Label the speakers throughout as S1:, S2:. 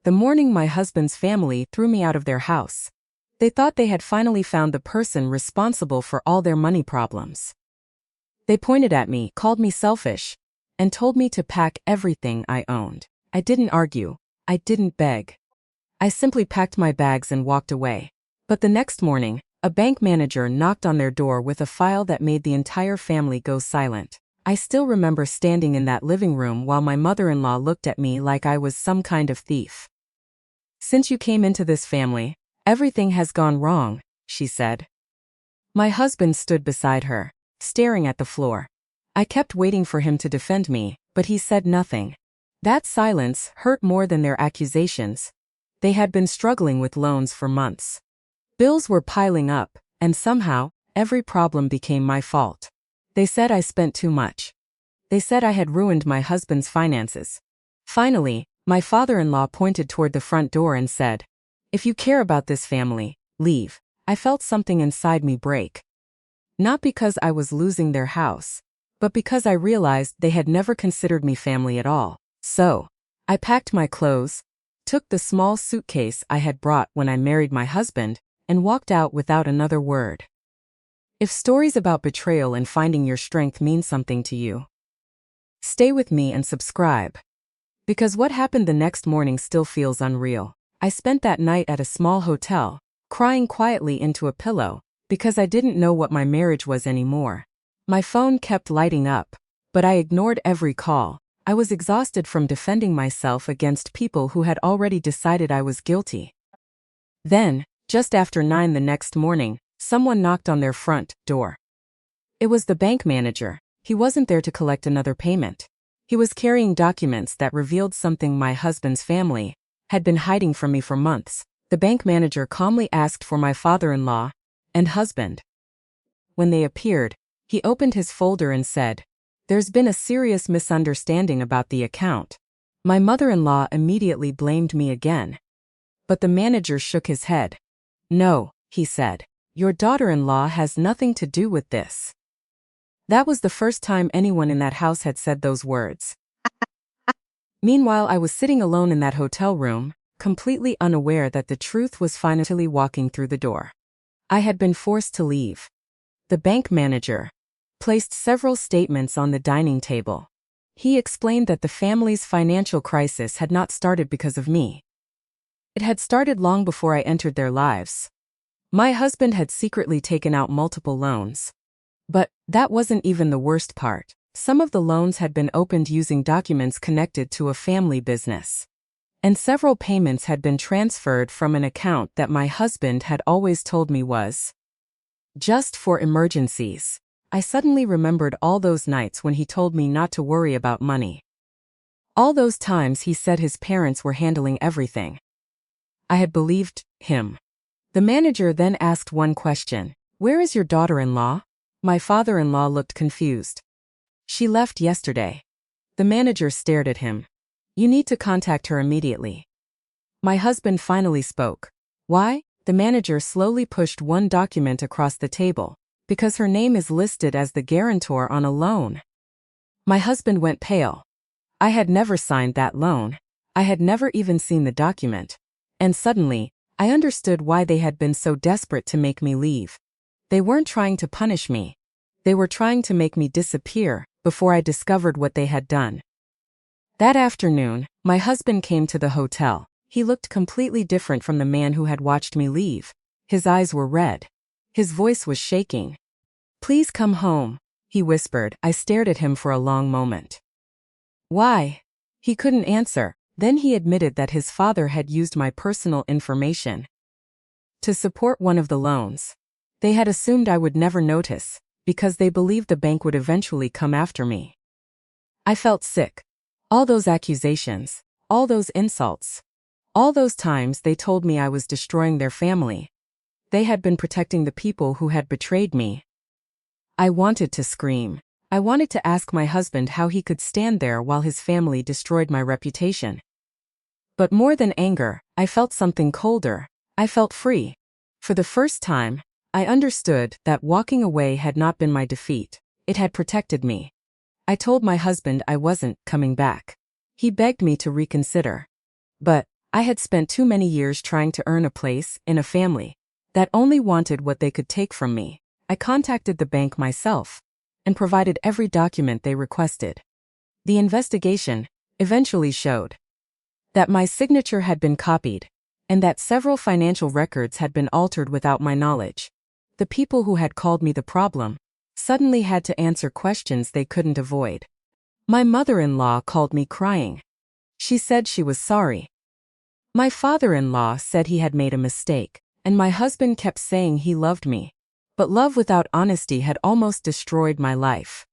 S1: The morning my husband's family threw me out of their house. They thought they had finally found the person responsible for all their money problems. They pointed at me, called me selfish, and told me to pack everything I owned. I didn't argue. I didn't beg. I simply packed my bags and walked away. But the next morning, a bank manager knocked on their door with a file that made the entire family go silent. I still remember standing in that living room while my mother-in-law looked at me like I was some kind of thief. "Since you came into this family, everything has gone wrong," she said. My husband stood beside her, staring at the floor. I kept waiting for him to defend me, but he said nothing. That silence hurt more than their accusations. They had been struggling with loans for months. Bills were piling up, and somehow, every problem became my fault. They said I spent too much. They said I had ruined my husband's finances. Finally, my father-in-law pointed toward the front door and said, "If you care about this family, leave." I felt something inside me break. Not because I was losing their house, but because I realized they had never considered me family at all. So, I packed my clothes, took the small suitcase I had brought when I married my husband, and walked out without another word. If stories about betrayal and finding your strength mean something to you, stay with me and subscribe. Because what happened the next morning still feels unreal. I spent that night at a small hotel, crying quietly into a pillow, because I didn't know what my marriage was anymore. My phone kept lighting up, but I ignored every call. I was exhausted from defending myself against people who had already decided I was guilty. Then, just after 9 the next morning, someone knocked on their front door. It was the bank manager. He wasn't there to collect another payment. He was carrying documents that revealed something my husband's family had been hiding from me for months. The bank manager calmly asked for my father-in-law and husband. When they appeared, he opened his folder and said, "There's been a serious misunderstanding about the account." My mother-in-law immediately blamed me again. But the manager shook his head. "No," he said, "your daughter-in-law has nothing to do with this." That was the first time anyone in that house had said those words. Meanwhile, I was sitting alone in that hotel room, completely unaware that the truth was finally walking through the door. I had been forced to leave. The bank manager placed several statements on the dining table. He explained that the family's financial crisis had not started because of me. It had started long before I entered their lives. My husband had secretly taken out multiple loans. But that wasn't even the worst part. Some of the loans had been opened using documents connected to a family business. And several payments had been transferred from an account that my husband had always told me was just for emergencies. I suddenly remembered all those nights when he told me not to worry about money. All those times he said his parents were handling everything. I had believed him. The manager then asked one question. "Where is your daughter-in-law?" My father-in-law looked confused. "She left yesterday." The manager stared at him. "You need to contact her immediately." My husband finally spoke. "Why?" The manager slowly pushed one document across the table. "Because her name is listed as the guarantor on a loan." My husband went pale. I had never signed that loan. I had never even seen the document. And suddenly, I understood why they had been so desperate to make me leave. They weren't trying to punish me. They were trying to make me disappear before I discovered what they had done. That afternoon, my husband came to the hotel. He looked completely different from the man who had watched me leave. His eyes were red. His voice was shaking. "Please come home," he whispered. I stared at him for a long moment. "Why?" He couldn't answer. Then he admitted that his father had used my personal information to support one of the loans. They had assumed I would never notice, because they believed the bank would eventually come after me. I felt sick. All those accusations, all those insults, all those times they told me I was destroying their family. They had been protecting the people who had betrayed me. I wanted to scream. I wanted to ask my husband how he could stand there while his family destroyed my reputation. But more than anger, I felt something colder. I felt free. For the first time, I understood that walking away had not been my defeat. It had protected me. I told my husband I wasn't coming back. He begged me to reconsider. But I had spent too many years trying to earn a place in a family that only wanted what they could take from me. I contacted the bank myself and provided every document they requested. The investigation eventually showed that my signature had been copied and that several financial records had been altered without my knowledge. The people who had called me the problem suddenly had to answer questions they couldn't avoid. My mother-in-law called me crying. She said she was sorry. My father-in-law said he had made a mistake, and my husband kept saying he loved me. But love without honesty had almost destroyed my life.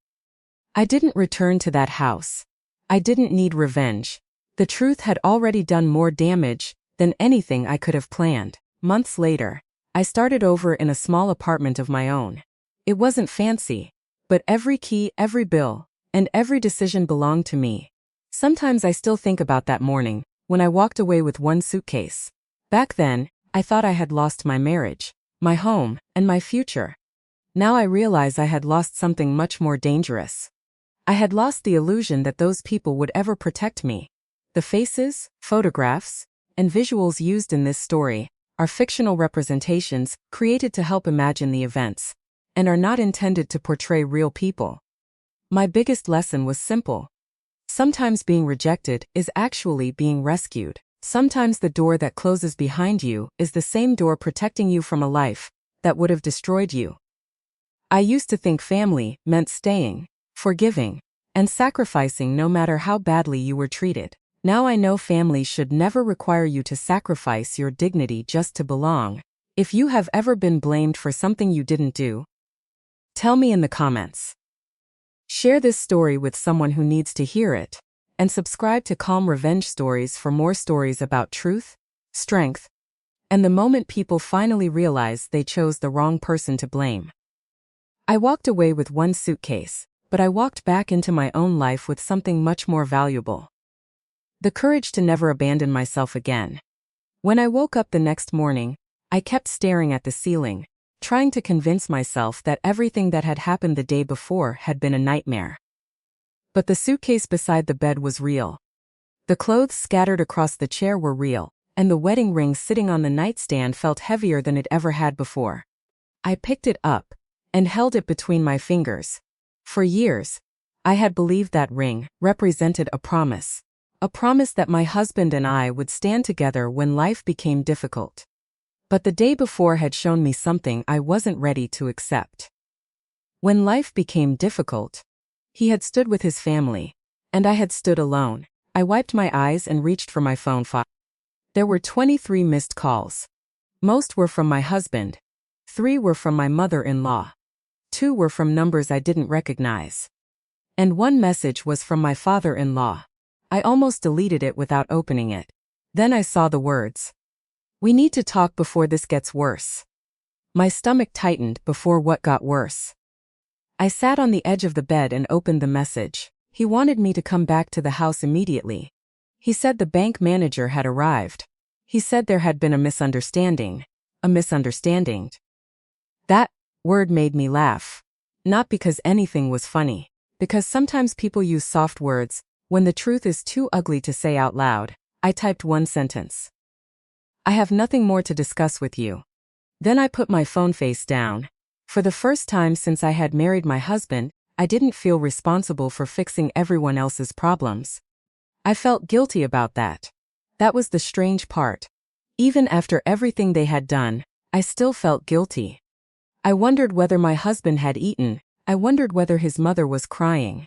S1: I didn't return to that house. I didn't need revenge. The truth had already done more damage than anything I could have planned. Months later, I started over in a small apartment of my own. It wasn't fancy, but every key, every bill, and every decision belonged to me. Sometimes I still think about that morning, when I walked away with one suitcase. Back then, I thought I had lost my marriage, my home, and my future. Now I realize I had lost something much more dangerous. I had lost the illusion that those people would ever protect me. The faces, photographs, and visuals used in this story are fictional representations created to help imagine the events, and are not intended to portray real people. My biggest lesson was simple. Sometimes being rejected is actually being rescued. Sometimes the door that closes behind you is the same door protecting you from a life that would have destroyed you. I used to think family meant staying, forgiving, and sacrificing no matter how badly you were treated. Now I know family should never require you to sacrifice your dignity just to belong. If you have ever been blamed for something you didn't do, tell me in the comments. Share this story with someone who needs to hear it, and subscribe to Calm Revenge Stories for more stories about truth, strength, and the moment people finally realize they chose the wrong person to blame. I walked away with one suitcase, but I walked back into my own life with something much more valuable. The courage to never abandon myself again. When I woke up the next morning, I kept staring at the ceiling, trying to convince myself that everything that had happened the day before had been a nightmare. But the suitcase beside the bed was real. The clothes scattered across the chair were real, and the wedding ring sitting on the nightstand felt heavier than it ever had before. I picked it up and held it between my fingers. For years, I had believed that ring represented a promise that my husband and I would stand together when life became difficult. But the day before had shown me something I wasn't ready to accept. When life became difficult, he had stood with his family, and I had stood alone. I wiped my eyes and reached for my phone. There were 23 missed calls. Most were from my husband. 3 were from my mother-in-law. 2 were from numbers I didn't recognize. And 1 message was from my father-in-law. I almost deleted it without opening it. Then I saw the words, "We need to talk before this gets worse." My stomach tightened before what got worse. I sat on the edge of the bed and opened the message. He wanted me to come back to the house immediately. He said the bank manager had arrived. He said there had been a misunderstanding. A misunderstanding. That word made me laugh. Not because anything was funny. Because sometimes people use soft words when the truth is too ugly to say out loud. I typed 1 sentence. "I have nothing more to discuss with you." Then I put my phone face down. For the first time since I had married my husband, I didn't feel responsible for fixing everyone else's problems. I felt guilty about that. That was the strange part. Even after everything they had done, I still felt guilty. I wondered whether my husband had eaten. I wondered whether his mother was crying.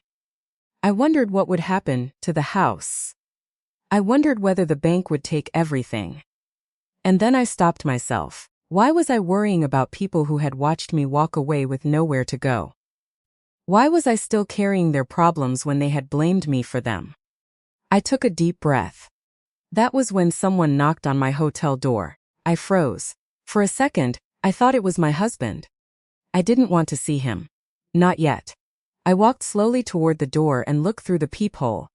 S1: I wondered what would happen to the house. I wondered whether the bank would take everything. And then I stopped myself. Why was I worrying about people who had watched me walk away with nowhere to go? Why was I still carrying their problems when they had blamed me for them? I took a deep breath. That was when someone knocked on my hotel door. I froze. For a second, I thought it was my husband. I didn't want to see him. Not yet. I walked slowly toward the door and looked through the peephole.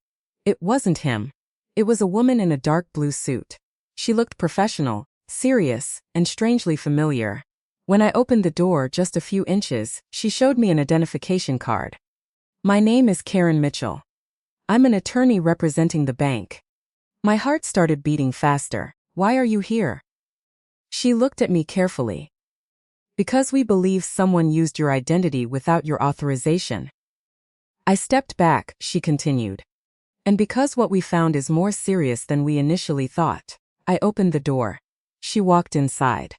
S1: It wasn't him. It was a woman in a dark blue suit. She looked professional, serious, and strangely familiar. When I opened the door just a few inches, she showed me an identification card. "My name is Karen Mitchell. I'm an attorney representing the bank." My heart started beating faster. Why are you here? She looked at me carefully. Because we believe someone used your identity without your authorization. I stepped back, she continued. And because what we found is more serious than we initially thought. I opened the door. She walked inside.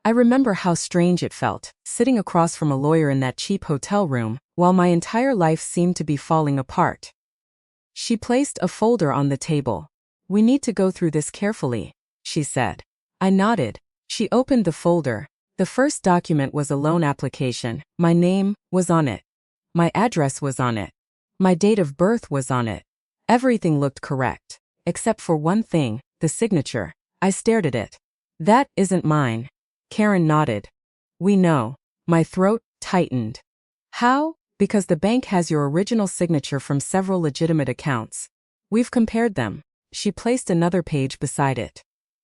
S1: I remember how strange it felt, sitting across from a lawyer in that cheap hotel room, while my entire life seemed to be falling apart. She placed a folder on the table. We need to go through this carefully, she said. I nodded. She opened the folder. The first document was a loan application. My name was on it. My address was on it. My date of birth was on it. Everything looked correct. Except for one thing, the signature. I stared at it. That isn't mine. Karen nodded. We know. My throat tightened. How? Because the bank has your original signature from several legitimate accounts. We've compared them. She placed another page beside it.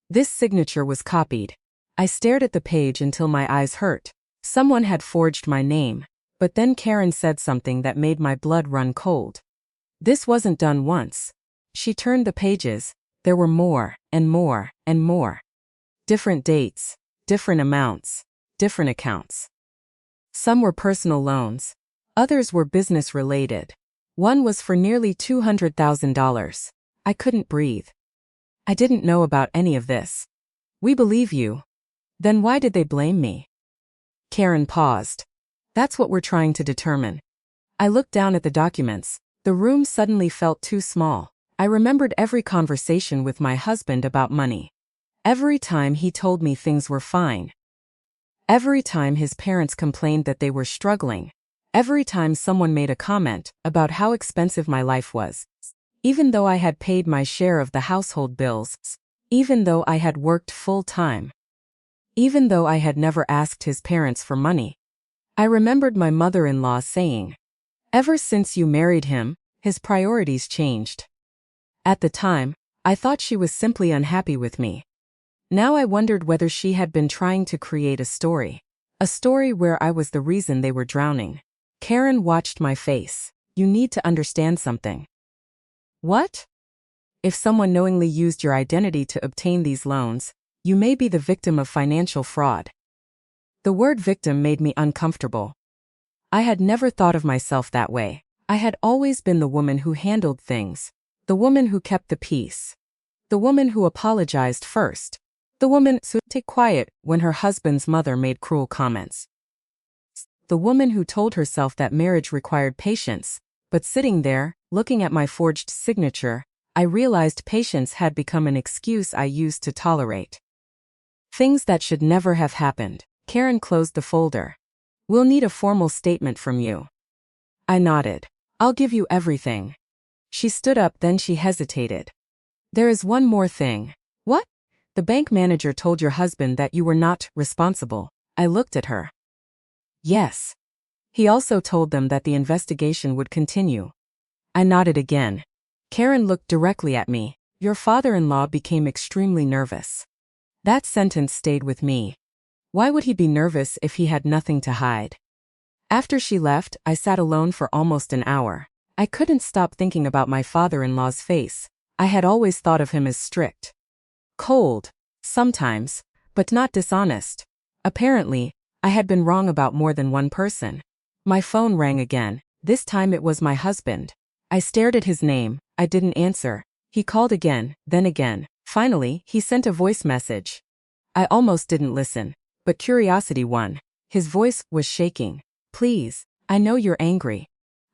S1: This signature was copied. I stared at the page until my eyes hurt. Someone had forged my name. But then Karen said something that made my blood run cold. This wasn't done once. She turned the pages. There were more, and more, and more. Different dates, different amounts, different accounts. Some were personal loans. Others were business-related. One was for nearly $200,000. I couldn't breathe. I didn't know about any of this. We believe you. Then why did they blame me? Karen paused. That's what we're trying to determine. I looked down at the documents. The room suddenly felt too small. I remembered every conversation with my husband about money. Every time he told me things were fine. Every time his parents complained that they were struggling. Every time someone made a comment about how expensive my life was. Even though I had paid my share of the household bills. Even though I had worked full-time. Even though I had never asked his parents for money. I remembered my mother-in-law saying, ever since you married him, his priorities changed. At the time, I thought she was simply unhappy with me. Now I wondered whether she had been trying to create a story. A story where I was the reason they were drowning. Karen watched my face. You need to understand something. What? If someone knowingly used your identity to obtain these loans, you may be the victim of financial fraud. The word victim made me uncomfortable. I had never thought of myself that way. I had always been the woman who handled things. The woman who kept the peace. The woman who apologized first. The woman who stayed quiet when her husband's mother made cruel comments. The woman who told herself that marriage required patience. But sitting there, looking at my forged signature, I realized patience had become an excuse I used to tolerate. Things that should never have happened. Karen closed the folder. We'll need a formal statement from you. I nodded. I'll give you everything. She stood up, then she hesitated. There is one more thing. What? The bank manager told your husband that you were not responsible. I looked at her. Yes. He also told them that the investigation would continue. I nodded again. Karen looked directly at me. Your father-in-law became extremely nervous. That sentence stayed with me. Why would he be nervous if he had nothing to hide? After she left, I sat alone for almost an hour. I couldn't stop thinking about my father-in-law's face. I had always thought of him as strict. Cold, sometimes, but not dishonest. Apparently, I had been wrong about more than one person. My phone rang again. This time it was my husband. I stared at his name. I didn't answer. He called again, then again. Finally, he sent a voice message. I almost didn't listen, but curiosity won. His voice was shaking. Please, I know you're angry.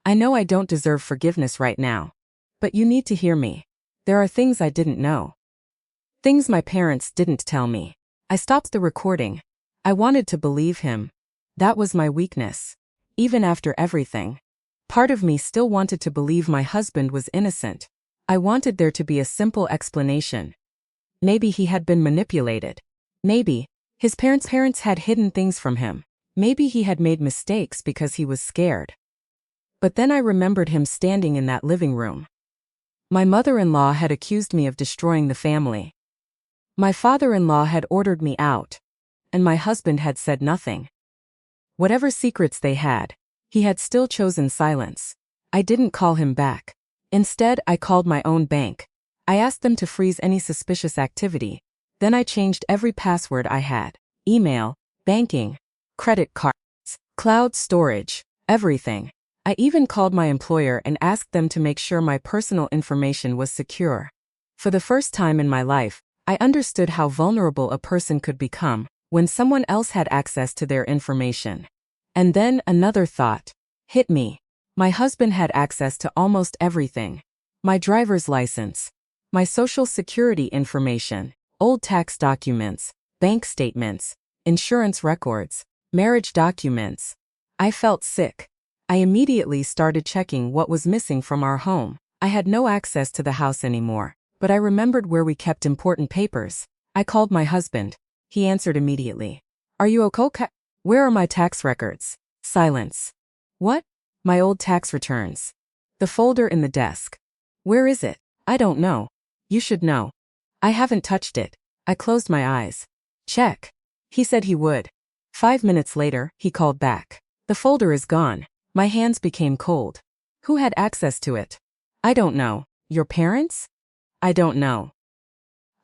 S1: I know I don't deserve forgiveness right now. But you need to hear me. There are things I didn't know. Things my parents didn't tell me. I stopped the recording. I wanted to believe him. That was my weakness. Even after everything. Part of me still wanted to believe my husband was innocent. I wanted there to be a simple explanation. Maybe he had been manipulated. Maybe his parents had hidden things from him. Maybe he had made mistakes because he was scared. But then I remembered him standing in that living room. My mother-in-law had accused me of destroying the family. My father-in-law had ordered me out. And my husband had said nothing. Whatever secrets they had, he had still chosen silence. I didn't call him back. Instead, I called my own bank. I asked them to freeze any suspicious activity. Then I changed every password I had: email, banking, credit cards, cloud storage, everything. I even called my employer and asked them to make sure my personal information was secure. For the first time in my life, I understood how vulnerable a person could become when someone else had access to their information. And then another thought hit me. My husband had access to almost everything: my driver's license, my social security information, old tax documents, bank statements, insurance records, marriage documents. I felt sick. I immediately started checking what was missing from our home. I had no access to the house anymore, but I remembered where we kept important papers. I called my husband. He answered immediately. "Are you okay? Where are my tax records?" Silence. "What?" "My old tax returns. The folder in the desk." "Where is it?" "I don't know." "You should know." "I haven't touched it." I closed my eyes. "Check." He said he would. 5 minutes later, he called back. "The folder is gone." My hands became cold. Who had access to it? "I don't know." "Your parents?" "I don't know."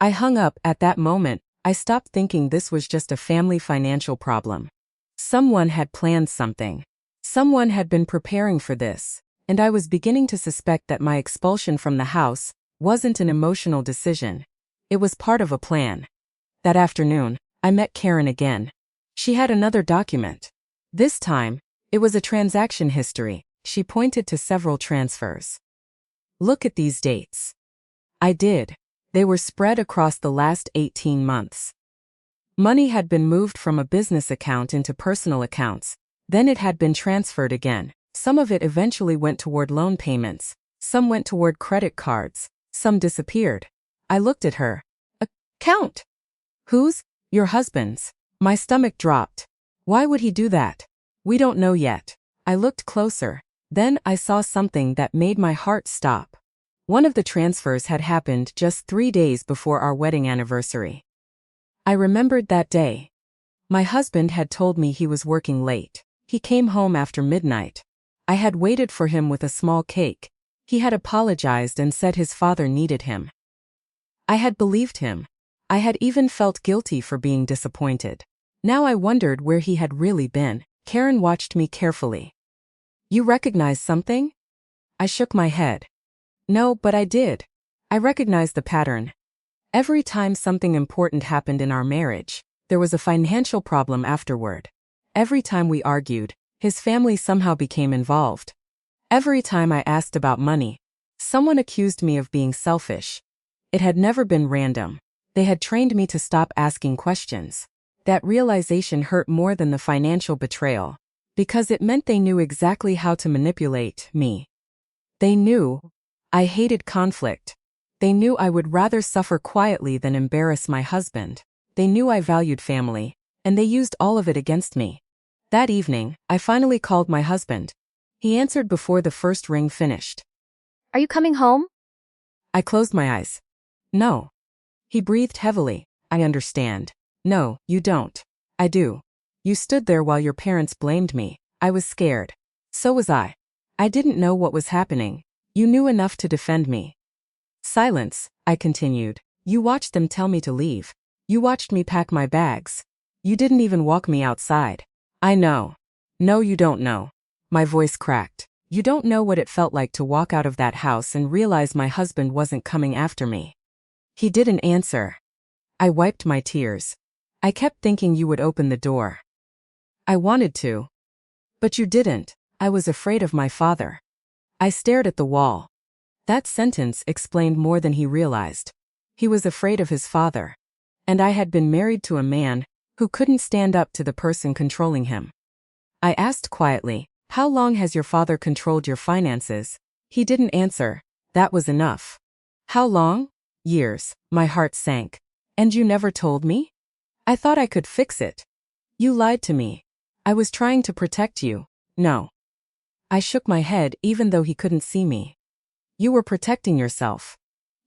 S1: I hung up. At that moment, I stopped thinking this was just a family financial problem. Someone had planned something. Someone had been preparing for this, and I was beginning to suspect that my expulsion from the house wasn't an emotional decision. It was part of a plan. That afternoon, I met Karen again. She had another document. This time, it was a transaction history. She pointed to several transfers. "Look at these dates." I did. They were spread across the last 18 months. Money had been moved from a business account into personal accounts. Then it had been transferred again. Some of it eventually went toward loan payments. Some went toward credit cards. Some disappeared. I looked at her. "Account? Whose?" "Your husband's." My stomach dropped. Why would he do that? "We don't know yet." I looked closer. Then I saw something that made my heart stop. One of the transfers had happened just 3 days before our wedding anniversary. I remembered that day. My husband had told me he was working late. He came home after midnight. I had waited for him with a small cake. He had apologized and said his father needed him. I had believed him. I had even felt guilty for being disappointed. Now I wondered where he had really been. Karen watched me carefully. "You recognize something?" I shook my head. "No, but I did. I recognized the pattern. Every time something important happened in our marriage, there was a financial problem afterward. Every time we argued, his family somehow became involved. Every time I asked about money, someone accused me of being selfish. It had never been random. They had trained me to stop asking questions. That realization hurt more than the financial betrayal, because it meant they knew exactly how to manipulate me. They knew I hated conflict. They knew I would rather suffer quietly than embarrass my husband. They knew I valued family, and they used all of it against me. That evening, I finally called my husband. He answered before the first ring finished.
S2: "Are you coming home?"
S1: I closed my eyes. "No." He breathed heavily. "I understand." "No, you don't." "I do. You stood there while your parents blamed me. I was scared. So was I. I didn't know what was happening. You knew enough to defend me." Silence, I continued. "You watched them tell me to leave. You watched me pack my bags. You didn't even walk me outside." "I know." "No, you don't know." My voice cracked. "You don't know what it felt like to walk out of that house and realize my husband wasn't coming after me." He didn't answer. I wiped my tears. "I kept thinking you would open the door." "I wanted to. But you didn't." "I was afraid of my father." I stared at the wall. That sentence explained more than he realized. He was afraid of his father. And I had been married to a man who couldn't stand up to the person controlling him. I asked quietly, "How long has your father controlled your finances?" He didn't answer. That was enough. "How long?" "Years." My heart sank. "And you never told me?" "I thought I could fix it." "You lied to me." "I was trying to protect you." "No." I shook my head even though he couldn't see me. "You were protecting yourself."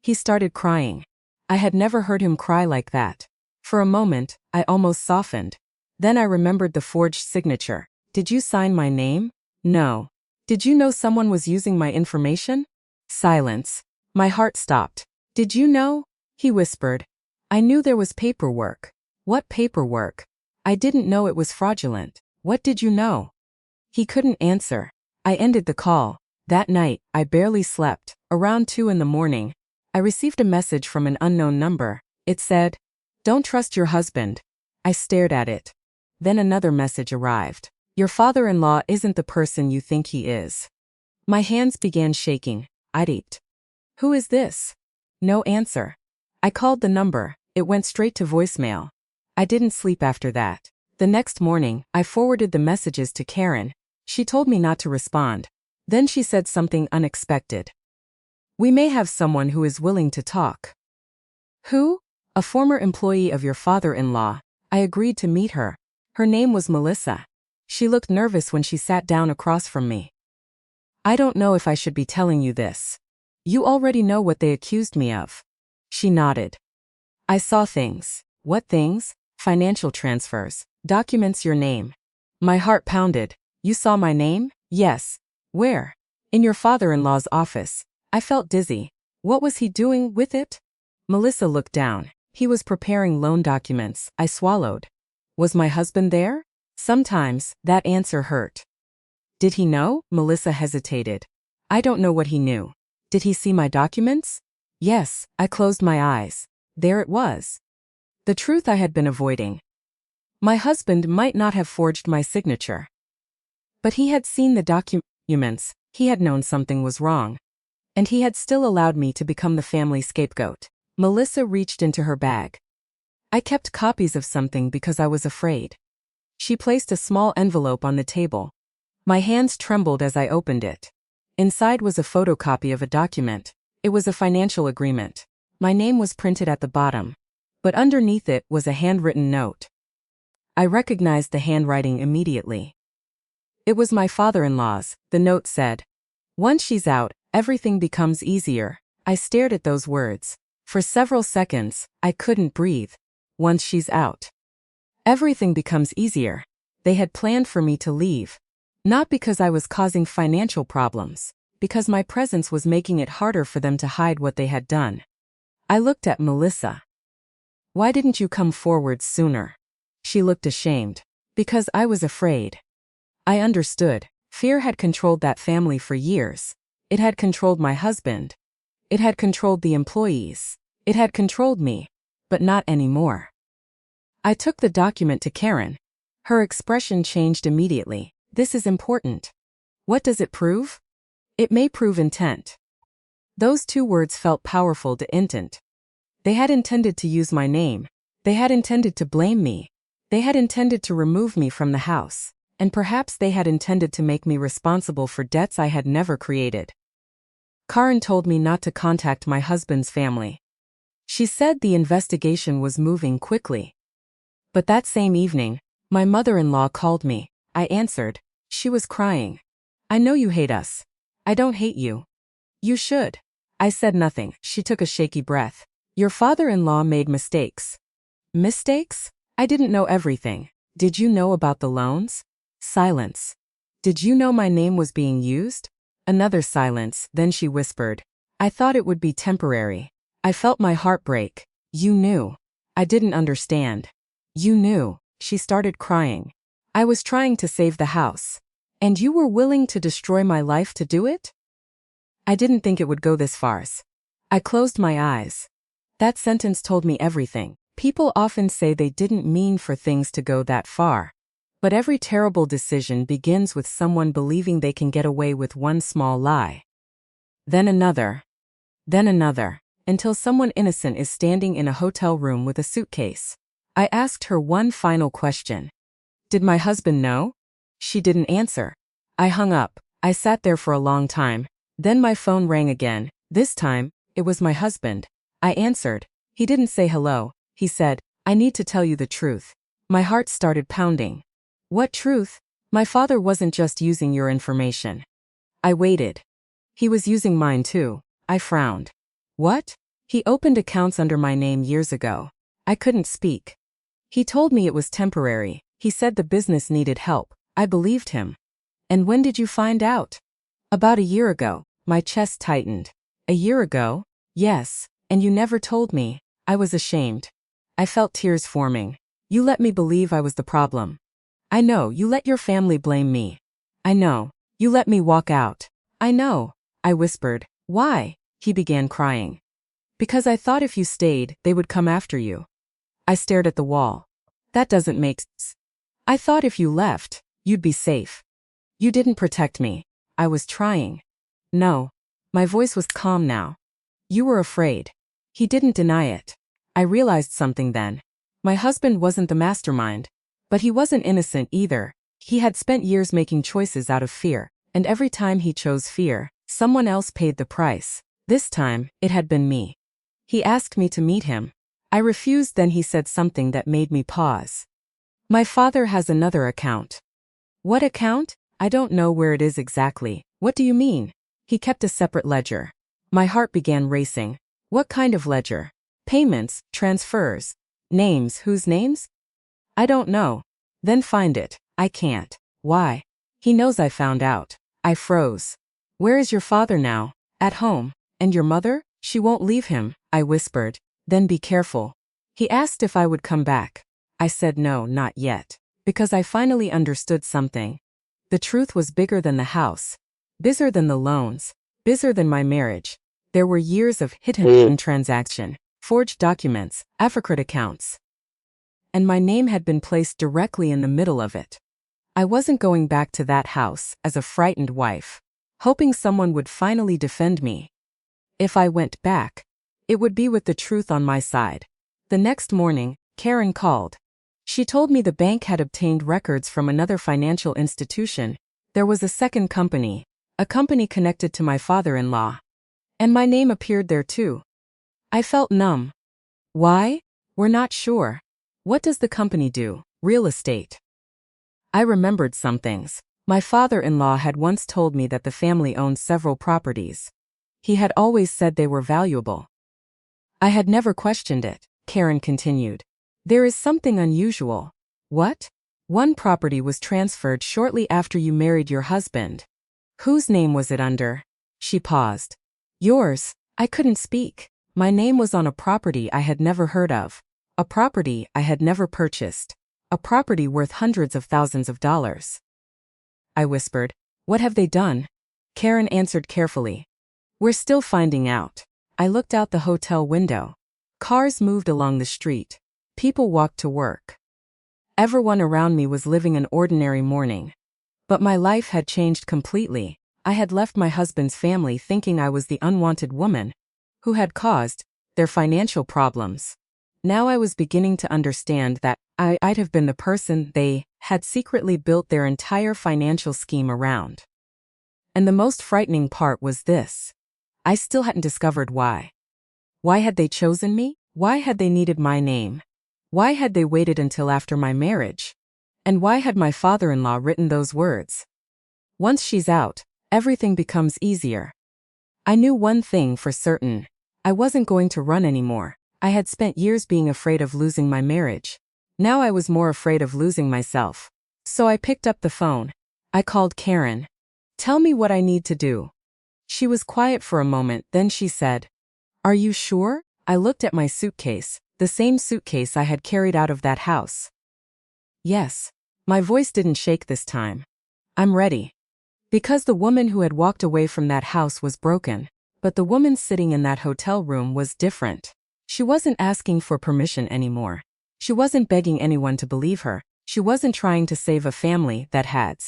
S1: He started crying. I had never heard him cry like that. For a moment, I almost softened. Then I remembered the forged signature. "Did you sign my name?" "No." "Did you know someone was using my information?" Silence. My heart stopped. Did you know? He whispered. I knew there was paperwork. What paperwork? I didn't know it was fraudulent. What did you know? He couldn't answer. I ended the call. That night, I barely slept. Around 2 in the morning, I received a message from an unknown number. It said, "Don't trust your husband." I stared at it. Then another message arrived. "Your father-in-law isn't the person you think he is." My hands began shaking. I leaped. Who is this? No answer. I called the number. It went straight to voicemail. I didn't sleep after that. The next morning, I forwarded the messages to Karen. She told me not to respond. Then she said something unexpected. "We may have someone who is willing to talk." Who? A former employee of your father-in-law. I agreed to meet her. Her name was Melissa. She looked nervous when she sat down across from me. I don't know if I should be telling you this. You already know what they accused me of. She nodded. I saw things. What things? Financial transfers. Documents your name. My heart pounded. You saw my name? Yes. Where? In your father-in-law's office. I felt dizzy. What was he doing with it? Melissa looked down. He was preparing loan documents. I swallowed. Was my husband there? Sometimes, that answer hurt. Did he know? Melissa hesitated. I don't know what he knew. Did he see my documents? Yes, I closed my eyes. There it was. The truth I had been avoiding. My husband might not have forged my signature. But he had seen the documents, he had known something was wrong. And he had still allowed me to become the family scapegoat. Melissa reached into her bag. I kept copies of something because I was afraid. She placed a small envelope on the table. My hands trembled as I opened it. Inside was a photocopy of a document. It was a financial agreement. My name was printed at the bottom. But underneath it was a handwritten note. I recognized the handwriting immediately. It was my father-in-law's. The note said, "Once she's out, everything becomes easier." I stared at those words. For several seconds, I couldn't breathe. Once she's out. Everything becomes easier. They had planned for me to leave. Not because I was causing financial problems, because my presence was making it harder for them to hide what they had done. I looked at Melissa. Why didn't you come forward sooner? She looked ashamed. Because I was afraid. I understood. Fear had controlled that family for years. It had controlled my husband. It had controlled the employees. It had controlled me. But not anymore. I took the document to Karen. Her expression changed immediately. This is important. What does it prove? It may prove intent. Those two words felt powerful to intent. They had intended to use my name. They had intended to blame me. They had intended to remove me from the house. And perhaps they had intended to make me responsible for debts I had never created. Karen told me not to contact my husband's family. She said the investigation was moving quickly. But that same evening, my mother-in-law called me. I answered. She was crying. I know you hate us. I don't hate you. You should. I said nothing. She took a shaky breath. Your father-in-law made mistakes. Mistakes? I didn't know everything. Did you know about the loans? Silence. Did you know my name was being used? Another silence, then she whispered. I thought it would be temporary. I felt my heart break. You knew. I didn't understand. You knew. She started crying. I was trying to save the house. And you were willing to destroy my life to do it? I didn't think it would go this far. I closed my eyes. That sentence told me everything. People often say they didn't mean for things to go that far. But every terrible decision begins with someone believing they can get away with one small lie. Then another, until someone innocent is standing in a hotel room with a suitcase. I asked her one final question. Did my husband know? She didn't answer. I hung up. I sat there for a long time. Then my phone rang again. This time, it was my husband. I answered. He didn't say hello. He said, I need to tell you the truth. My heart started pounding. What truth? My father wasn't just using your information. I waited. He was using mine too. I frowned. What? He opened accounts under my name years ago. I couldn't speak. He told me it was temporary. He said the business needed help. I believed him. And when did you find out? About a year ago. My chest tightened. A year ago? Yes. And you never told me. I was ashamed. I felt tears forming. You let me believe I was the problem. I know, you let your family blame me. I know. You let me walk out. I know. I whispered. Why? He began crying. Because I thought if you stayed, they would come after you. I stared at the wall. That doesn't make sense. I thought if you left, you'd be safe. You didn't protect me. I was trying. No. My voice was calm now. You were afraid. He didn't deny it. I realized something then. My husband wasn't the mastermind. But he wasn't innocent either. He had spent years making choices out of fear, and every time he chose fear, someone else paid the price. This time, it had been me. He asked me to meet him. I refused, then he said something that made me pause. My father has another account. What account? I don't know where it is exactly. What do you mean? He kept a separate ledger. My heart began racing. What kind of ledger? Payments, transfers, names, whose names? I don't know. Then find it. I can't. Why? He knows I found out. I froze. Where is your father now? At home. And your mother? She won't leave him, I whispered. Then be careful. He asked if I would come back. I said no, not yet. Because I finally understood something. The truth was bigger than the house. Bigger than the loans. Bigger than my marriage. There were years of hidden transaction, forged documents, afterward accounts. And my name had been placed directly in the middle of it. I wasn't going back to that house as a frightened wife, hoping someone would finally defend me. If I went back, it would be with the truth on my side. The next morning, Karen called. She told me the bank had obtained records from another financial institution. There was a second company, a company connected to my father-in-law. And my name appeared there too. I felt numb. Why? We're not sure. What does the company do? Real estate. I remembered some things. My father-in-law had once told me that the family owned several properties. He had always said they were valuable. I had never questioned it, Karen continued. There is something unusual. What? One property was transferred shortly after you married your husband. Whose name was it under? She paused. Yours. I couldn't speak. My name was on a property I had never heard of. A property I had never purchased. A property worth hundreds of thousands of dollars. I whispered. What have they done? Karen answered carefully. We're still finding out. I looked out the hotel window. Cars moved along the street. People walked to work. Everyone around me was living an ordinary morning. But my life had changed completely. I had left my husband's family thinking I was the unwanted woman who had caused their financial problems. Now I was beginning to understand that I'd have been the person they had secretly built their entire financial scheme around. And the most frightening part was this. I still hadn't discovered why. Why had they chosen me? Why had they needed my name? Why had they waited until after my marriage? And why had my father-in-law written those words? Once she's out, everything becomes easier. I knew one thing for certain. I wasn't going to run anymore. I had spent years being afraid of losing my marriage. Now I was more afraid of losing myself. So I picked up the phone. I called Karen. Tell me what I need to do. She was quiet for a moment, then she said, Are you sure? I looked at my suitcase, the same suitcase I had carried out of that house. Yes. My voice didn't shake this time. I'm ready. Because the woman who had walked away from that house was broken, but the woman sitting in that hotel room was different. She wasn't asking for permission anymore. She wasn't begging anyone to believe her. She wasn't trying to save a family that had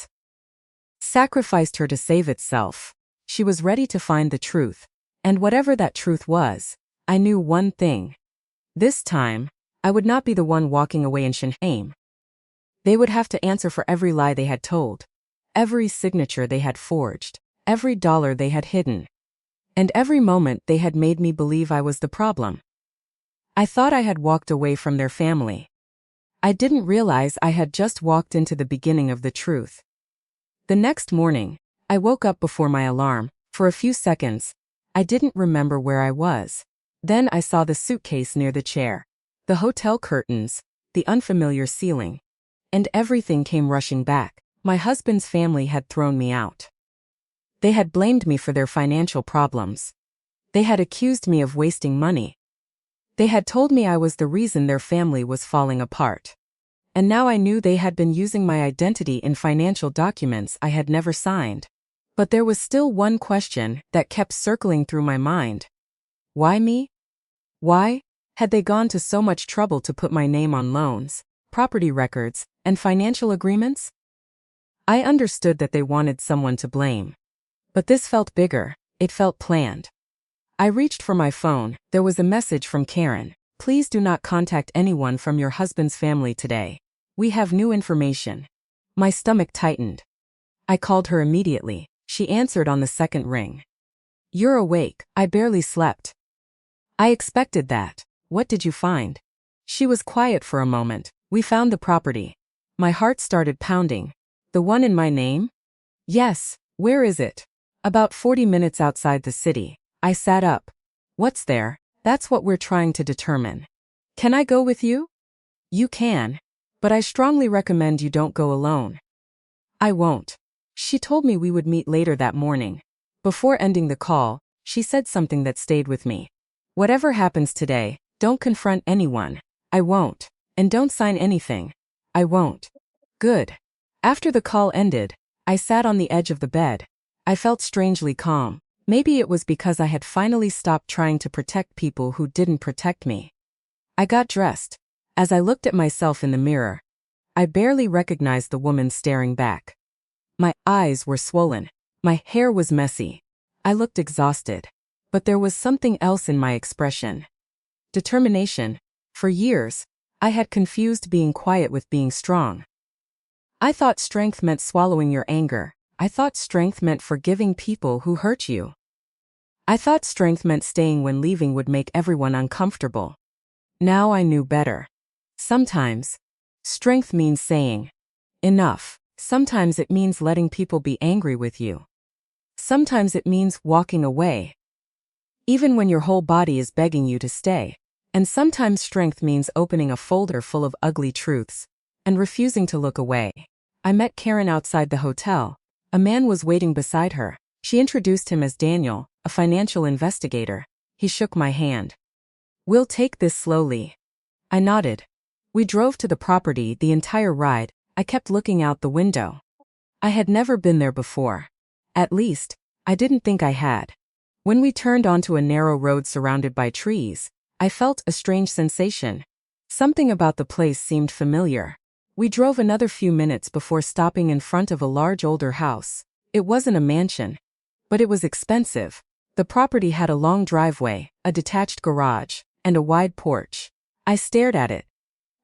S1: sacrificed her to save itself. She was ready to find the truth. And whatever that truth was, I knew one thing. This time, I would not be the one walking away in shame. They would have to answer for every lie they had told, every signature they had forged, every dollar they had hidden, and every moment they had made me believe I was the problem. I thought I had walked away from their family. I didn't realize I had just walked into the beginning of the truth. The next morning, I woke up before my alarm. For a few seconds, I didn't remember where I was. Then I saw the suitcase near the chair, the hotel curtains, the unfamiliar ceiling, and everything came rushing back. My husband's family had thrown me out. They had blamed me for their financial problems. They had accused me of wasting money. They had told me I was the reason their family was falling apart. And now I knew they had been using my identity in financial documents I had never signed. But there was still one question that kept circling through my mind. Why me? Why had they gone to so much trouble to put my name on loans, property records, and financial agreements? I understood that they wanted someone to blame. But this felt bigger, it felt planned. I reached for my phone. There was a message from Karen. Please do not contact anyone from your husband's family today. We have new information. My stomach tightened. I called her immediately. She answered on the second ring. You're awake. I barely slept. I expected that. What did you find? She was quiet for a moment. We found the property. My heart started pounding. The one in my name? Yes. Where is it? About 40 minutes outside the city. I sat up. What's there? That's what we're trying to determine. Can I go with you? You can. But I strongly recommend you don't go alone. I won't. She told me we would meet later that morning. Before ending the call, she said something that stayed with me. Whatever happens today, don't confront anyone. I won't. And don't sign anything. I won't. Good. After the call ended, I sat on the edge of the bed. I felt strangely calm. Maybe it was because I had finally stopped trying to protect people who didn't protect me. I got dressed. As I looked at myself in the mirror, I barely recognized the woman staring back. My eyes were swollen. My hair was messy. I looked exhausted. But there was something else in my expression. Determination. For years, I had confused being quiet with being strong. I thought strength meant swallowing your anger. I thought strength meant forgiving people who hurt you. I thought strength meant staying when leaving would make everyone uncomfortable. Now I knew better. Sometimes, strength means saying, enough. Sometimes it means letting people be angry with you. Sometimes it means walking away, even when your whole body is begging you to stay. And sometimes strength means opening a folder full of ugly truths and refusing to look away. I met Karen outside the hotel. A man was waiting beside her. She introduced him as Daniel, a financial investigator. He shook my hand. We'll take this slowly. I nodded. We drove to the property the entire ride. I kept looking out the window. I had never been there before. At least, I didn't think I had. When we turned onto a narrow road surrounded by trees, I felt a strange sensation. Something about the place seemed familiar. We drove another few minutes before stopping in front of a large older house. It wasn't a mansion, but it was expensive. The property had a long driveway, a detached garage, and a wide porch. I stared at it.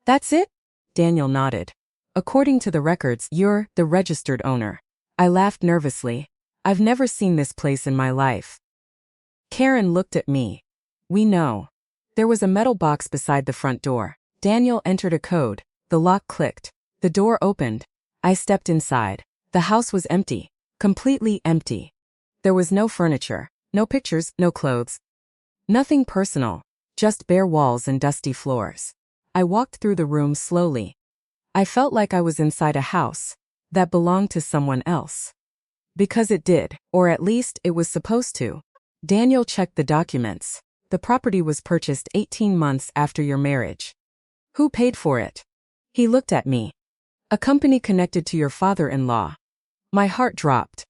S1: That's it? Daniel nodded. According to the records, you're the registered owner. I laughed nervously. I've never seen this place in my life. Karen looked at me. We know. There was a metal box beside the front door. Daniel entered a code. The lock clicked. The door opened. I stepped inside. The house was empty. Completely empty. There was no furniture, no pictures, no clothes. Nothing personal. Just bare walls and dusty floors. I walked through the room slowly. I felt like I was inside a house that belonged to someone else. Because it did, or at least it was supposed to. Daniel checked the documents. The property was purchased 18 months after your marriage. Who paid for it? He looked at me. A company connected to your father-in-law. My heart dropped.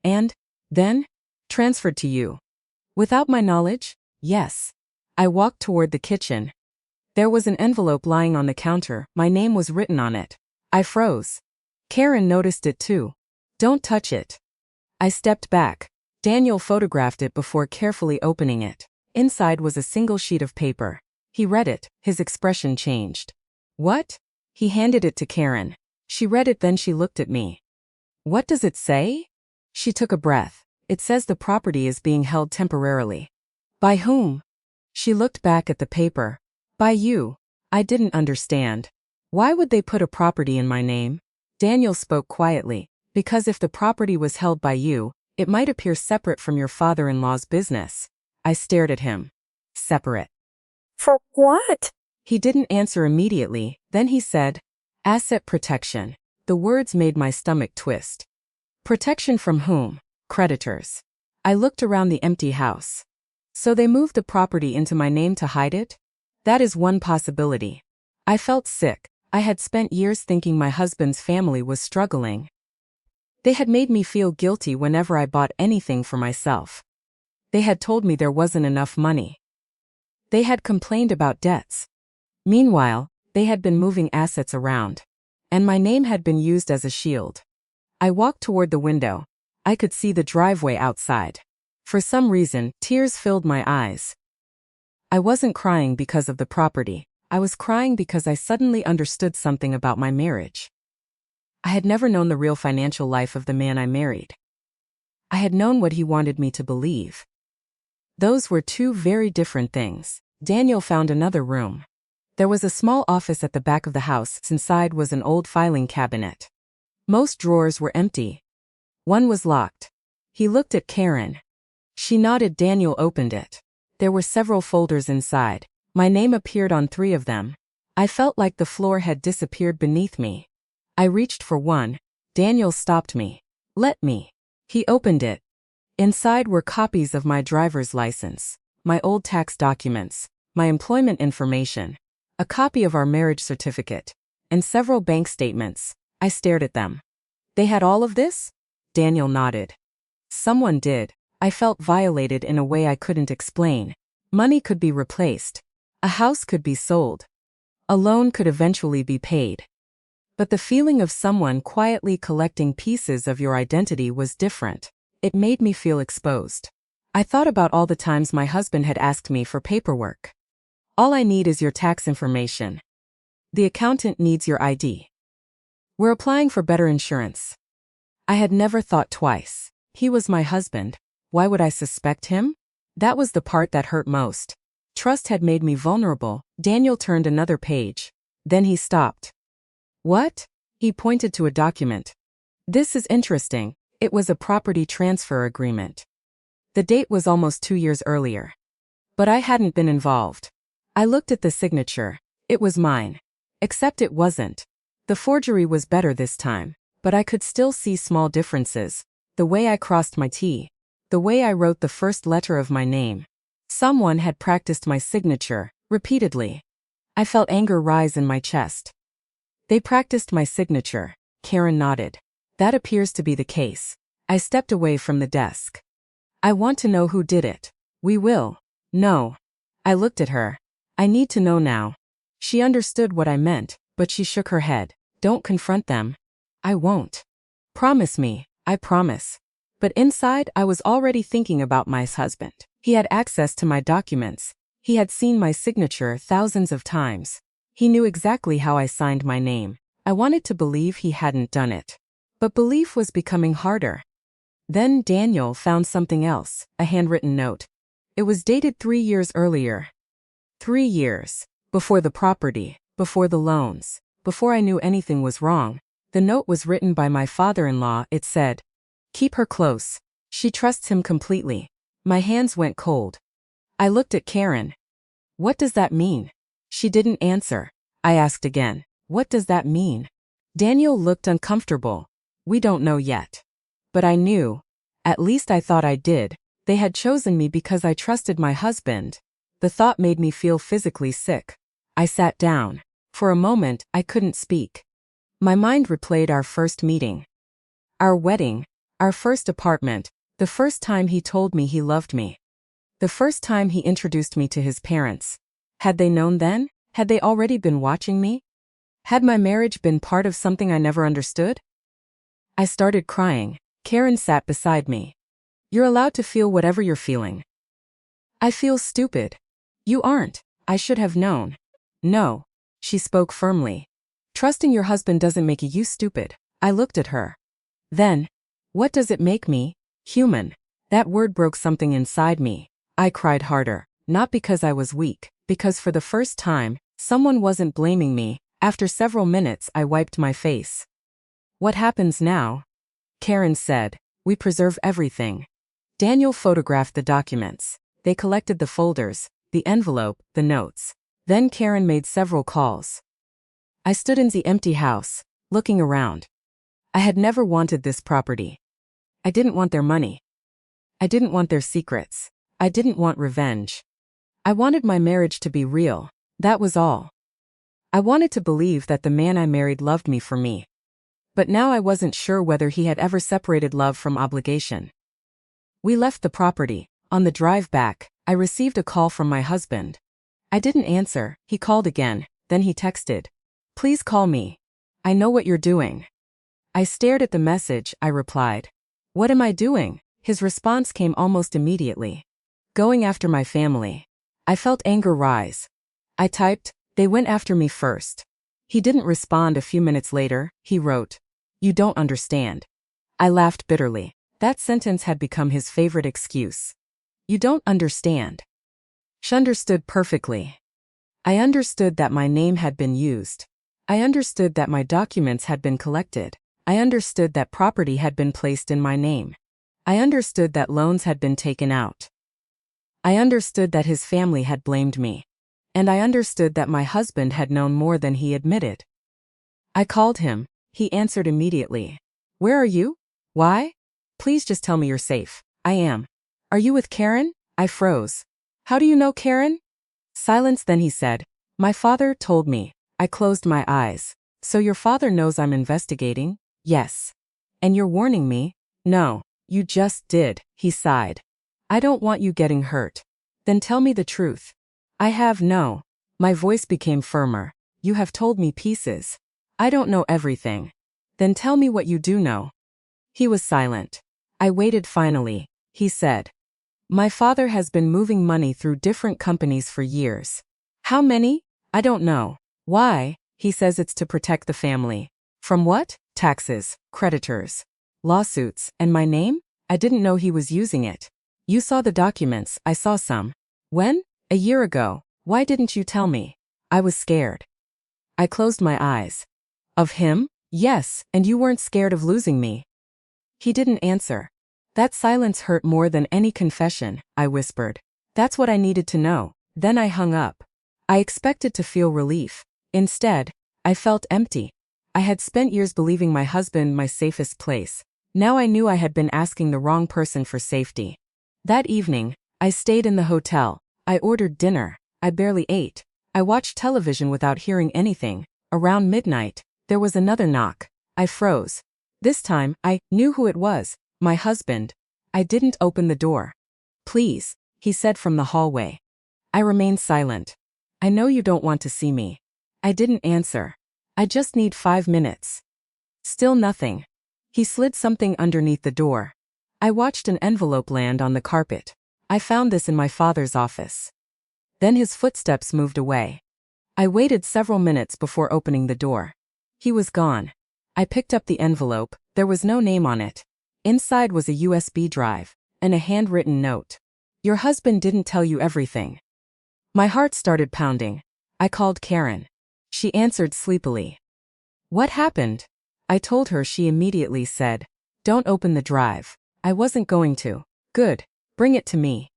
S1: And, then, transferred to you. Without my knowledge? Yes. I walked toward the kitchen. There was an envelope lying on the counter. My name was written on it. I froze. Karen noticed it too. Don't touch it. I stepped back. Daniel photographed it before carefully opening it. Inside was a single sheet of paper. He read it. His expression changed. What? He handed it to Karen. She read it, then she looked at me. What does it say? She took a breath. It says the property is being held temporarily. By whom? She looked back at the paper. By you. I didn't understand. Why would they put a property in my name? Daniel spoke quietly. Because if the property was held by you, it might appear separate from your father-in-law's business. I stared at him. Separate.
S2: For what?
S1: He didn't answer immediately. Then he said, asset protection. The words made my stomach twist. Protection from whom? Creditors. I looked around the empty house. So they moved the property into my name to hide it? That is one possibility. I felt sick. I had spent years thinking my husband's family was struggling. They had made me feel guilty whenever I bought anything for myself. They had told me there wasn't enough money. They had complained about debts. Meanwhile, they had been moving assets around. And my name had been used as a shield. I walked toward the window. I could see the driveway outside. For some reason, tears filled my eyes. I wasn't crying because of the property. I was crying because I suddenly understood something about my marriage. I had never known the real financial life of the man I married. I had known what he wanted me to believe. Those were two very different things. Daniel found another room. There was a small office at the back of the house. Inside was an old filing cabinet. Most drawers were empty. One was locked. He looked at Karen. She nodded. Daniel opened it. There were several folders inside. My name appeared on 3 of them. I felt like the floor had disappeared beneath me. I reached for one. Daniel stopped me. Let me. He opened it. Inside were copies of my driver's license, my old tax documents, my employment information, a copy of our marriage certificate, and several bank statements. I stared at them. They had all of this? Daniel nodded. Someone did. I felt violated in a way I couldn't explain. Money could be replaced. A house could be sold. A loan could eventually be paid. But the feeling of someone quietly collecting pieces of your identity was different. It made me feel exposed. I thought about all the times my husband had asked me for paperwork. All I need is your tax information. The accountant needs your ID. We're applying for better insurance. I had never thought twice. He was my husband. Why would I suspect him? That was the part that hurt most. Trust had made me vulnerable. Daniel turned another page. Then he stopped. What? He pointed to a document. This is interesting. It was a property transfer agreement. The date was almost 2 years earlier. But I hadn't been involved. I looked at the signature. It was mine. Except it wasn't. The forgery was better this time, but I could still see small differences. The way I crossed my T. The way I wrote the first letter of my name. Someone had practiced my signature, repeatedly. I felt anger rise in my chest. They practiced my signature. Karen nodded. That appears to be the case. I stepped away from the desk. I want to know who did it. We will. No. I looked at her. I need to know now. She understood what I meant, but she shook her head. Don't confront them. I won't. Promise me. I promise. But inside, I was already thinking about my husband. He had access to my documents. He had seen my signature thousands of times. He knew exactly how I signed my name. I wanted to believe he hadn't done it. But belief was becoming harder. Then Daniel found something else, a handwritten note. It was dated 3 years earlier. 3 years. Before the property, before the loans, before I knew anything was wrong. The note was written by my father-in-law. It said, "Keep her close. She trusts him completely." My hands went cold. I looked at Karen. What does that mean? She didn't answer. I asked again. What does that mean? Daniel looked uncomfortable. We don't know yet. But I knew. At least I thought I did. They had chosen me because I trusted my husband. The thought made me feel physically sick. I sat down. For a moment, I couldn't speak. My mind replayed our first meeting. Our wedding. Our first apartment. The first time he told me he loved me. The first time he introduced me to his parents. Had they known then? Had they already been watching me? Had my marriage been part of something I never understood? I started crying. Karen sat beside me. You're allowed to feel whatever you're feeling. I feel stupid. You aren't. I should have known. No. She spoke firmly. Trusting your husband doesn't make you stupid. I looked at her. Then, what does it make me? Human. That word broke something inside me. I cried harder. Not because I was weak, because for the first time, someone wasn't blaming me. After several minutes, I wiped my face. What happens now? Karen said, we preserve everything. Daniel photographed the documents. They collected the folders, the envelope, the notes. Then Karen made several calls. I stood in the empty house, looking around. I had never wanted this property. I didn't want their money. I didn't want their secrets. I didn't want revenge. I wanted my marriage to be real. That was all. I wanted to believe that the man I married loved me for me. But now I wasn't sure whether he had ever separated love from obligation. We left the property. On the drive back, I received a call from my husband. I didn't answer. He called again, then he texted, "Please call me. I know what you're doing." I stared at the message. I replied, "What am I doing?" His response came almost immediately. "Going after my family." I felt anger rise. I typed, "They went after me first." He didn't respond. A few minutes later, he wrote, "You don't understand." I laughed bitterly. That sentence had become his favorite excuse. "You don't understand." She understood perfectly. I understood that my name had been used. I understood that my documents had been collected. I understood that property had been placed in my name. I understood that loans had been taken out. I understood that his family had blamed me. And I understood that my husband had known more than he admitted. I called him. He answered immediately. "Where are you? Why? Please just tell me you're safe." "I am." "Are you with Karen?" I froze. "How do you know Karen?" Silence. Then he said, "My father told me." I closed my eyes. "So your father knows I'm investigating?" "Yes." "And you're warning me?" "No, you just did." He sighed. "I don't want you getting hurt." "Then tell me the truth." "I have no." My voice became firmer. "You have told me pieces. I don't know everything." "Then tell me what you do know." He was silent. I waited. Finally, he said, "My father has been moving money through different companies for years." "How many?" "I don't know." "Why?" "He says it's to protect the family." "From what?" "Taxes, creditors, lawsuits, and my name?" "I didn't know he was using it." "You saw the documents." "I saw some." "When?" "A year ago." "Why didn't you tell me?" "I was scared." I closed my eyes. "Of him?" "Yes, and you weren't scared of losing me." He didn't answer. That silence hurt more than any confession. I whispered, "That's what I needed to know." Then I hung up. I expected to feel relief. Instead, I felt empty. I had spent years believing my husband my safest place. Now I knew I had been asking the wrong person for safety. That evening, I stayed in the hotel. I ordered dinner. I barely ate. I watched television without hearing anything. Around midnight, there was another knock. I froze. This time, I knew who it was. My husband. I didn't open the door. "Please," he said from the hallway. I remained silent. "I know you don't want to see me." I didn't answer. "I just need 5 minutes." Still nothing. He slid something underneath the door. I watched an envelope land on the carpet. "I found this in my father's office." Then his footsteps moved away. I waited several minutes before opening the door. He was gone. I picked up the envelope. There was no name on it. Inside was a USB drive and a handwritten note. "Your husband didn't tell you everything." My heart started pounding. I called Karen. She answered sleepily. "What happened?" I told her. She immediately said, "Don't open the drive." I wasn't going to. "Good. Bring it to me."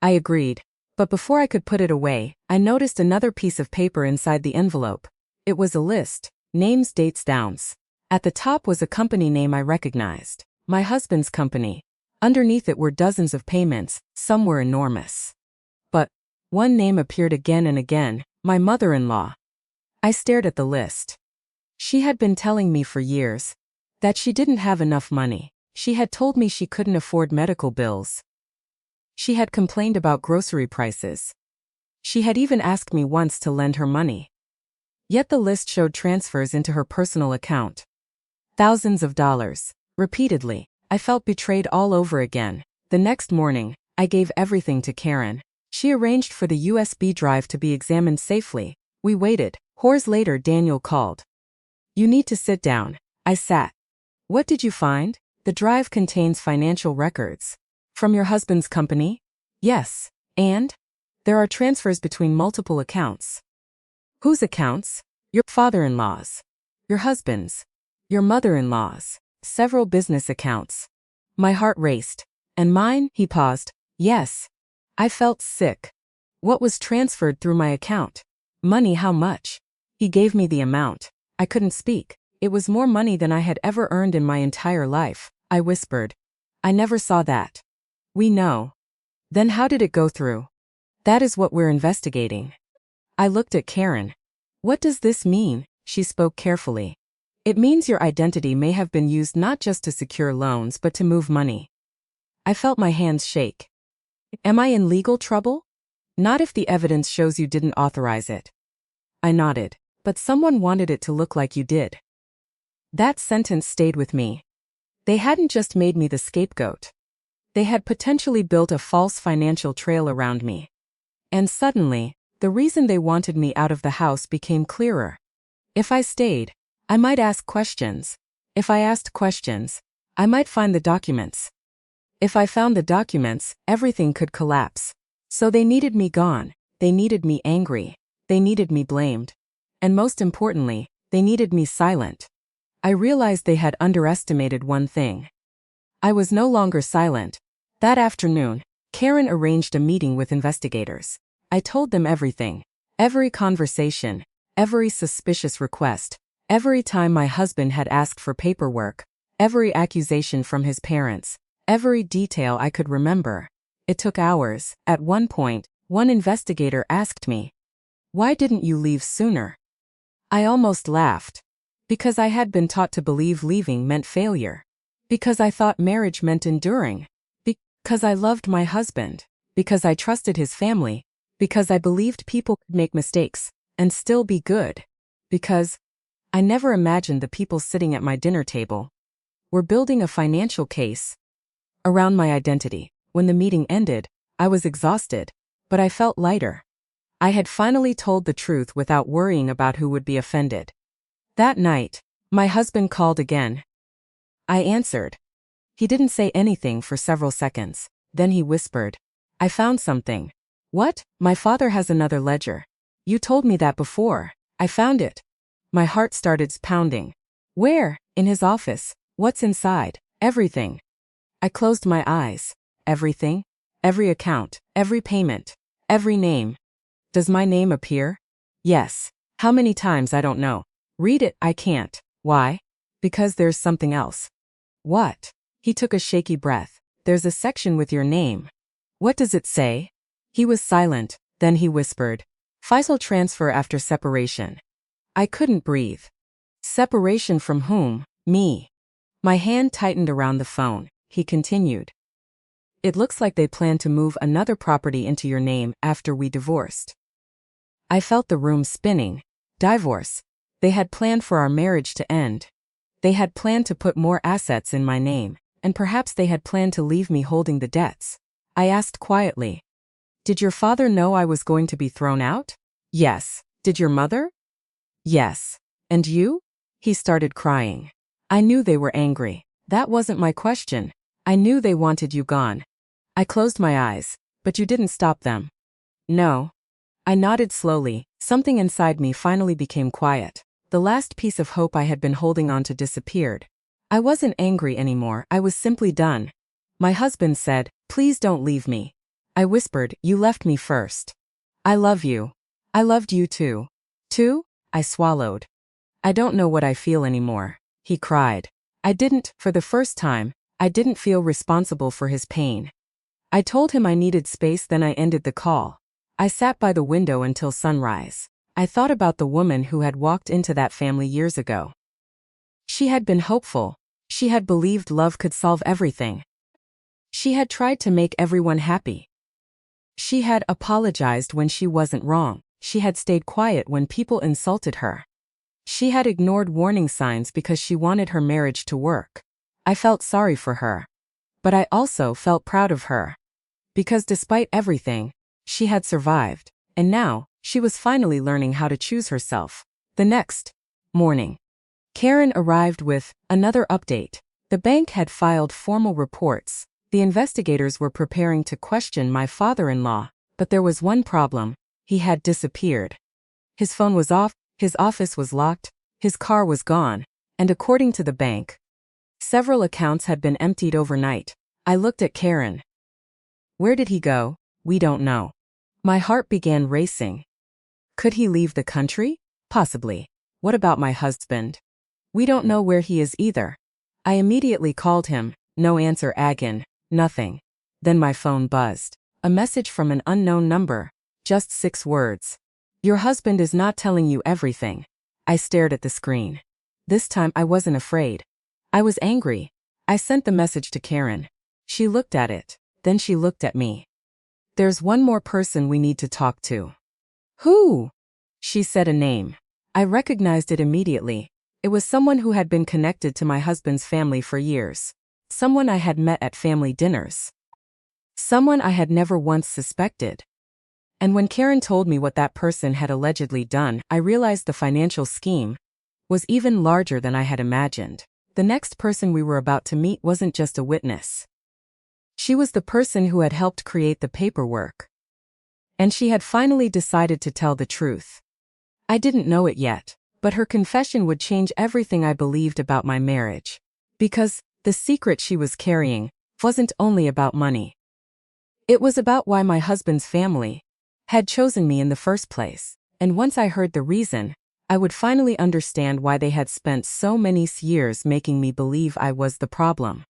S1: I agreed. But before I could put it away, I noticed another piece of paper inside the envelope. It was a list. Names, dates, downs. At the top was a company name I recognized. My husband's company. Underneath it were dozens of payments. Some were enormous. But one name appeared again and again. My mother-in-law. I stared at the list. She had been telling me for years that she didn't have enough money. She had told me she couldn't afford medical bills. She had complained about grocery prices. She had even asked me once to lend her money. Yet the list showed transfers into her personal account. Thousands of dollars. Repeatedly. I felt betrayed all over again. The next morning, I gave everything to Karen. She arranged for the USB drive to be examined safely. We waited. Hours later, Daniel called. "You need to sit down." I sat. "What did you find?" "The drive contains financial records." "From your husband's company?" "Yes." "And?" "There are transfers between multiple accounts." "Whose accounts?" "Your father-in-law's." "Your husband's." "Your mother-in-law's." "Several business accounts." My heart raced. "And mine?" He paused. "Yes." I felt sick. "What was transferred through my account?" "Money, how much?" He gave me the amount. I couldn't speak. It was more money than I had ever earned in my entire life. I whispered, "I never saw that." "We know." Then how did it go through? That is what we're investigating. I looked at Karen. What does this mean? She spoke carefully. It means your identity may have been used not just to secure loans but to move money. I felt my hands shake. Am I in legal trouble? Not if the evidence shows you didn't authorize it. I nodded. But someone wanted it to look like you did. That sentence stayed with me. They hadn't just made me the scapegoat. They had potentially built a false financial trail around me. And suddenly, the reason they wanted me out of the house became clearer. If I stayed, I might ask questions. If I asked questions, I might find the documents. If I found the documents, everything could collapse. So they needed me gone. They needed me angry. They needed me blamed. And most importantly, they needed me silent. I realized they had underestimated one thing. I was no longer silent. That afternoon, Karen arranged a meeting with investigators. I told them everything. Every conversation, every suspicious request, every time my husband had asked for paperwork, every accusation from his parents, every detail I could remember. It took hours. At one point, one investigator asked me, "Why didn't you leave sooner?" I almost laughed. Because I had been taught to believe leaving meant failure. Because I thought marriage meant enduring. Because I loved my husband. Because I trusted his family. Because I believed people could make mistakes and still be good. Because I never imagined the people sitting at my dinner table were building a financial case around my identity. When the meeting ended, I was exhausted, but I felt lighter. I had finally told the truth without worrying about who would be offended. That night, my husband called again. I answered. He didn't say anything for several seconds. Then he whispered, "I found something." "What?" "My father has another ledger. You told me that before." "I found it." My heart started pounding. "Where?" "In his office." "What's inside?" "Everything." I closed my eyes. Everything? Every account, every payment, every name. Does my name appear? Yes. How many times I don't know. Read it, I can't. Why? Because there's something else. What? He took a shaky breath. There's a section with your name. What does it say? He was silent, then he whispered. Faisal transfer after separation. I couldn't breathe. Separation from whom? Me. My hand tightened around the phone. He continued. It looks like they plan to move another property into your name after we divorced. I felt the room spinning. Divorce. They had planned for our marriage to end. They had planned to put more assets in my name, and perhaps they had planned to leave me holding the debts. I asked quietly. Did your father know I was going to be thrown out? Yes. Did your mother? Yes. And you? He started crying. I knew they were angry. That wasn't my question. I knew they wanted you gone. I closed my eyes, but you didn't stop them. No. I nodded slowly. Something inside me finally became quiet. The last piece of hope I had been holding on to disappeared. I wasn't angry anymore, I was simply done. My husband said, "Please don't leave me." I whispered, "You left me first." "I love you." "I loved you too." "Too?" I swallowed. "I don't know what I feel anymore," he cried. I didn't, for the first time, I didn't feel responsible for his pain. I told him I needed space, then I ended the call. I sat by the window until sunrise. I thought about the woman who had walked into that family years ago. She had been hopeful. She had believed love could solve everything. She had tried to make everyone happy. She had apologized when she wasn't wrong. She had stayed quiet when people insulted her. She had ignored warning signs because she wanted her marriage to work. I felt sorry for her. But I also felt proud of her. Because despite everything, she had survived, and now, she was finally learning how to choose herself. The next morning, Karen arrived with another update. The bank had filed formal reports. The investigators were preparing to question my father-in-law, but there was one problem. He had disappeared. His phone was off, his office was locked, his car was gone, and according to the bank, several accounts had been emptied overnight. I looked at Karen. Where did he go? We don't know. My heart began racing. Could he leave the country? Possibly. What about my husband? We don't know where he is either. I immediately called him. No answer again. Nothing. Then my phone buzzed. A message from an unknown number. Just 6 words. Your husband is not telling you everything. I stared at the screen. This time I wasn't afraid. I was angry. I sent the message to Karen. She looked at it. Then she looked at me. There's one more person we need to talk to. Who? She said a name. I recognized it immediately. It was someone who had been connected to my husband's family for years. Someone I had met at family dinners. Someone I had never once suspected. And when Karen told me what that person had allegedly done, I realized the financial scheme was even larger than I had imagined. The next person we were about to meet wasn't just a witness. She was the person who had helped create the paperwork. And she had finally decided to tell the truth. I didn't know it yet, but her confession would change everything I believed about my marriage. Because the secret she was carrying wasn't only about money. It was about why my husband's family had chosen me in the first place. And once I heard the reason, I would finally understand why they had spent so many years making me believe I was the problem.